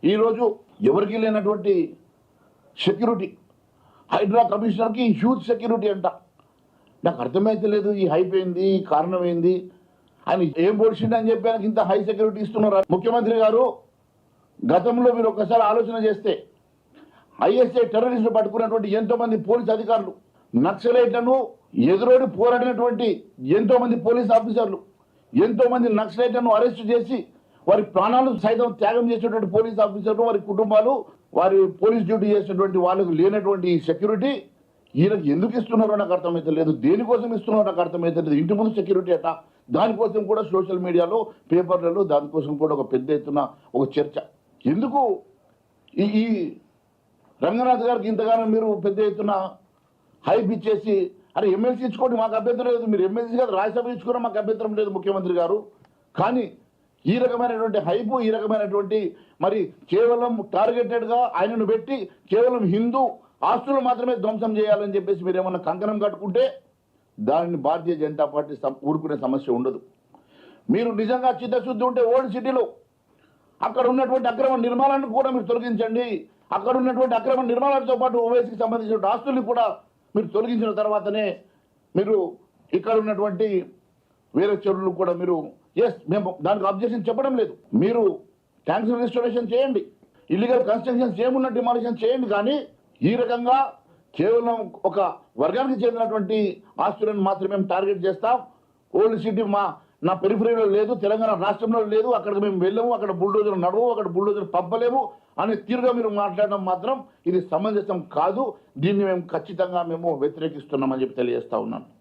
ఈరోజు ఎవరికి లేనటువంటి సెక్యూరిటీ, హైడ్రా కమిషనర్కి హ్యూజ్ సెక్యూరిటీ అంట. నాకు అర్థమైతే లేదు ఈ హైప్ ఏంది, ఈ కారణం ఏంది, ఆయన ఏం పొడిచిండు అని చెప్పి ఆయనకి ఇంత హై సెక్యూరిటీ ఇస్తున్నారు. ముఖ్యమంత్రి గారు గతంలో మీరు ఒక్కసారి ఆలోచన చేస్తే ఐఎస్ఐ టెర్రరిస్టులు పట్టుకున్నటువంటి ఎంతోమంది పోలీస్ అధికారులు, నక్సలైట్లను ఎదురోడి పోరాడినటువంటి ఎంతోమంది పోలీస్ ఆఫీసర్లు, ఎంతోమంది నక్సలైట్లను అరెస్ట్ చేసి వారి ప్రాణాలు సైతం త్యాగం చేసినటువంటి పోలీస్ ఆఫీసర్లు, వారి కుటుంబాలు, వారి పోలీస్ డ్యూటీ చేసినటువంటి వాళ్ళకు లేనటువంటి సెక్యూరిటీ ఈయనకు ఎందుకు ఇస్తున్నారో నాకు అర్థమైతే లేదు. దేనికోసం ఇస్తున్నారో నాకు అర్థమైతే లేదు. ఇంటి ముందు సెక్యూరిటీ అట, దానికోసం కూడా సోషల్ మీడియాలో, పేపర్లలో దానికోసం కూడా ఒక పెద్ద ఎత్తున ఒక చర్చ. ఎందుకు ఈ రంగనాథ్ గారికి ఇంతగానో మీరు పెద్ద ఎత్తున హైప్ ఇచ్చేసి, అరే ఎమ్మెల్సీ ఇచ్చుకోండి మాకు అభ్యంతరం లేదు, మీరు ఎమ్మెల్సీ కాదు రాజ్యసభ ఇచ్చుకున్నా మాకు అభ్యంతరం లేదు ముఖ్యమంత్రి గారు, కానీ ఈ రకమైనటువంటి హైపు, ఈ రకమైనటువంటి మరి కేవలం టార్గెటెడ్గా ఆయనను పెట్టి కేవలం హిందూ ఆస్తులు మాత్రమే ధ్వంసం చేయాలని చెప్పేసి మీరు ఏమన్నా కంకణం కట్టుకుంటే దానిని భారతీయ జనతా పార్టీ ఊరుకునే సమస్య ఉండదు. మీరు నిజంగా చిత్తశుద్ధి ఉంటే ఓల్డ్ సిటీలో అక్కడ ఉన్నటువంటి అక్రమ నిర్మాణాలను కూడా మీరు తొలగించండి. అక్కడ ఉన్నటువంటి అక్రమ నిర్మాణాలతో పాటు ఓవైసీకి సంబంధించిన ఆస్తుల్ని కూడా మీరు తొలగించిన తర్వాతనే మీరు ఇక్కడ ఉన్నటువంటి వేరే చెరువులు కూడా మీరు మేము దానికి అబ్జెక్షన్ చెప్పడం లేదు. మీరు ట్యాంక్స్ రిజిస్ట్రేషన్ చేయండి, ఇల్లీగల్ కన్స్ట్రక్షన్స్ ఏమున్న డిమాలిషన్ చేయండి, కానీ ఈ రకంగా కేవలం ఒక వర్గానికి చెందినటువంటి ఆస్తులను మాత్రమే మేము టార్గెట్ చేస్తాం. ఓల్డ్ సిటీ నా పెరిఫరీలో లేదు, తెలంగాణ రాష్ట్రంలో లేదు, అక్కడికి మేము వెళ్ళము, అక్కడ బుల్డోజర్ నడవు, అక్కడ బుల్డోజర్ పంపలేము అనే తీరుగా మీరు మాట్లాడడం మాత్రం ఇది సమంజసం కాదు. దీన్ని మేము ఖచ్చితంగా వ్యతిరేకిస్తున్నామని చెప్పి తెలియజేస్తా ఉన్నాను.